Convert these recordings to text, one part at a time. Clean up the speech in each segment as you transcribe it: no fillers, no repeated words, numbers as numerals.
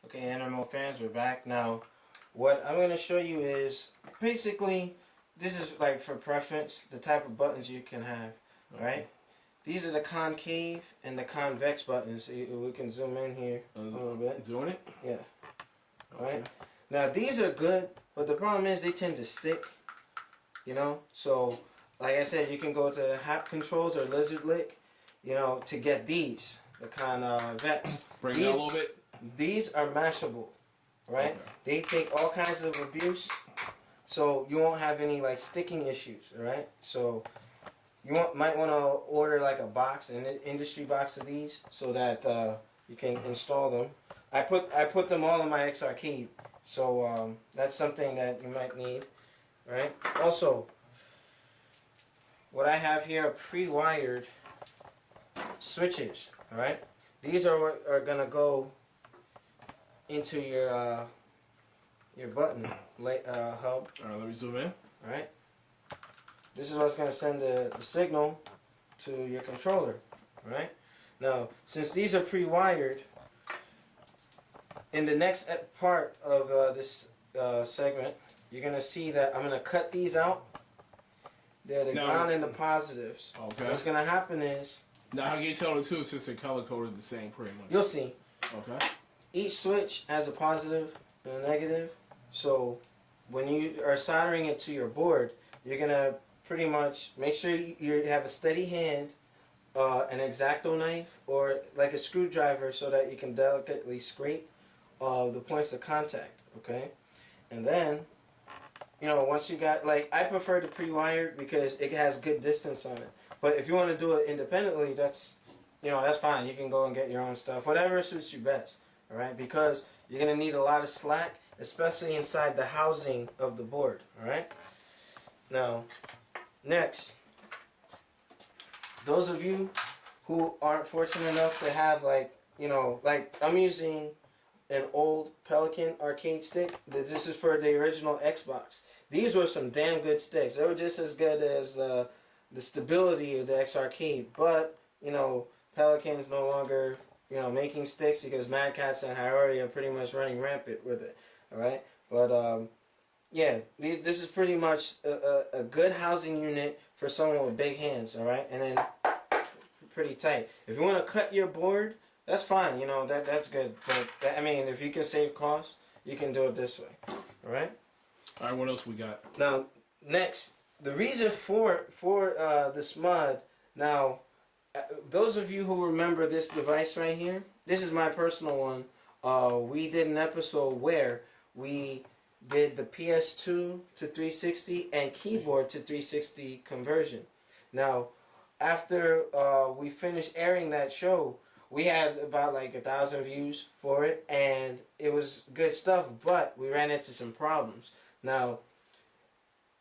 Okay, Animal fans, we're back. Now, what I'm going to show you is basically, this is like for preference, the type of buttons you can have, right? These are the concave and the convex buttons. We can zoom in here a little bit. Doing it? Yeah. Right? Now, these are good, but the problem is they tend to stick, you know? So, like I said, you can go to happcontrols or lizard lick, you know, to get these, the convex. Bring it down a little bit. These are mashable, right? Okay. They take all kinds of abuse, so you won't have any like sticking issues, right? So you might want to order like a box, an industry box of these, so that you can install them. I put them all in my X Arcade, so that's something that you might need, right? Also, what I have here are pre-wired switches, all right? These are gonna go into your button hub. Alright, let me zoom in. Alright. This is what's going to send the signal to your controller. Alright. Now, since these are pre-wired, in the next part of this segment, you're going to see that I'm going to cut these out. They're the ground and the positives. Okay. What's going to happen is... Now, how can you tell the two since they're color-coded the same pretty much? You'll see. Okay. Each switch has a positive and a negative, so when you are soldering it to your board, you're going to pretty much make sure you have a steady hand, an X-Acto knife, or like a screwdriver so that you can delicately scrape the points of contact, okay? And then, you know, once you got, like, I prefer the pre-wired because it has good distance on it. But if you want to do it independently, that's, you know, that's fine. You can go and get your own stuff, whatever suits you best. Alright, because you're going to need a lot of slack, especially inside the housing of the board. Alright, now, next, those of you who aren't fortunate enough to have, like, you know, like I'm using an old Pelican arcade stick. This is for the original Xbox. These were some damn good sticks. They were just as good as the stability of the X Arcade, but, you know, Pelican's no longer, you know, making sticks because Mad Catz and Haiori are pretty much running rampant with it. Alright? But, yeah, this is pretty much a good housing unit for someone with big hands. Alright? And then pretty tight. If you want to cut your board, that's fine. You know, that's good. But, I mean, if you can save costs, you can do it this way. Alright? Alright, what else we got? Now, next, the reason for this mod, now, those of you who remember this device right here, this is my personal one. We did an episode where we did the PS2 to 360 and keyboard to 360 conversion. Now, after we finished airing that show, we had about like 1,000 views for it, and it was good stuff, but we ran into some problems. Now,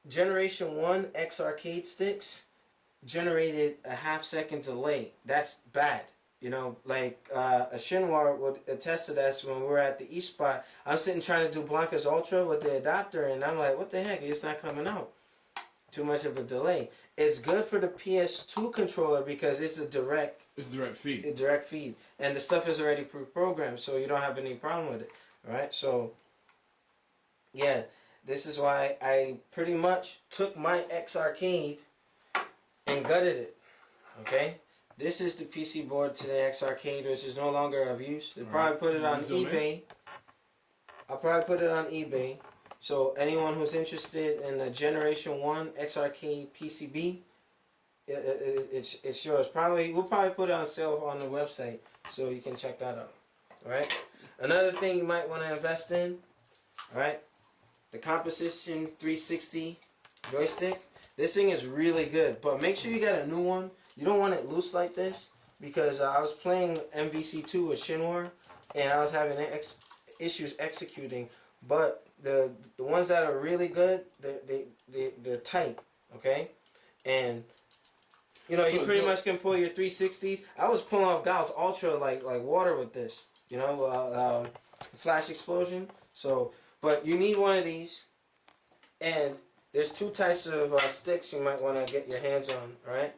Generation 1 X Arcade sticks generated a half-second delay. That's bad. You know, like a Shinwar would attest to that. So when we were at the East spot, I'm sitting trying to do Blanca's Ultra with the adapter, and I'm like, what the heck? It's not coming out. Too much of a delay. It's good for the PS2 controller because it's a direct... It's direct feed. A direct feed. And the stuff is already pre-programmed, so you don't have any problem with it. Alright, so... yeah, this is why I pretty much took my X Arcade and gutted it. Okay, this is the PC board to the X Arcade, which is no longer of use. They'll probably put it on eBay. I'll probably put it on eBay. So anyone who's interested in the Generation 1 X Arcade PCB, it's yours. We'll probably put it on sale on the website, so you can check that out. All right. Another thing you might want to invest in. All right, the Composition 360 joystick. This thing is really good, but make sure you get a new one. You don't want it loose like this, because I was playing MVC2 with Shinwar, and I was having issues executing. But the ones that are really good, they're tight, okay? And you know, you pretty much can pull your 360s. I was pulling off Gauss Ultra like water with this, you know, flash explosion. So, but you need one of these, and there's two types of sticks you might want to get your hands on, alright?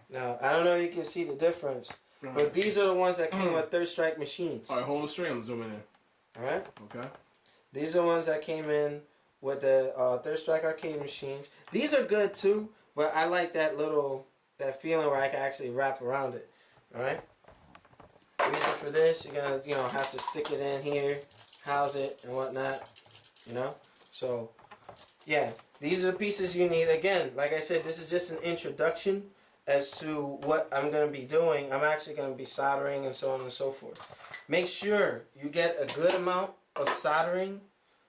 Now, I don't know if you can see the difference, but these are the ones that came with Third Strike machines. Alright, hold the string, I'm zooming in. Alright? Okay. These are the ones that came in with the Third Strike arcade machines. These are good too, but I like that feeling where I can actually wrap around it. Alright? Reason for this, you're gonna, have to stick it in here, house it and whatnot. So yeah, these are the pieces you need. Again, like I said, this is just an introduction as to what I'm going to be doing. I'm actually going to be soldering and so on and so forth. Make sure you get a good amount of soldering,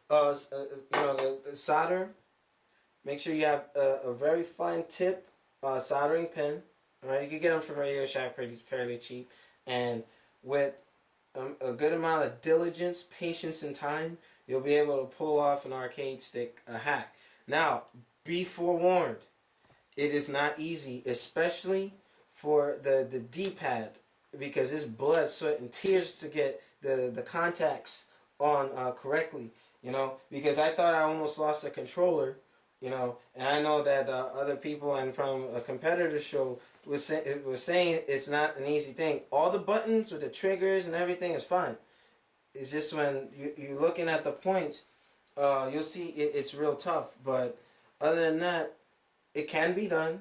the solder. Make sure you have a very fine tip soldering pin. All right, you can get them from Radio Shack fairly cheap. And with a good amount of diligence, patience, and time, you'll be able to pull off an arcade stick hack. Now, be forewarned, it is not easy, especially for the D-pad, because it's blood, sweat, and tears to get the contacts on correctly, because I thought I almost lost a controller, and I know that other people and from a competitor show was saying it's not an easy thing. All the buttons with the triggers and everything is fine. It's just when you're looking at the points, you'll see it's real tough. But other than that, it can be done.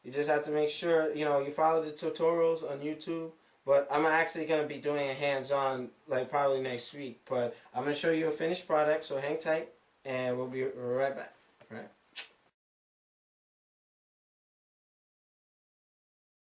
You just have to make sure, you follow the tutorials on YouTube. But I'm actually going to be doing a hands-on, like probably next week. But I'm going to show you a finished product, so hang tight, and we'll be right back. All right?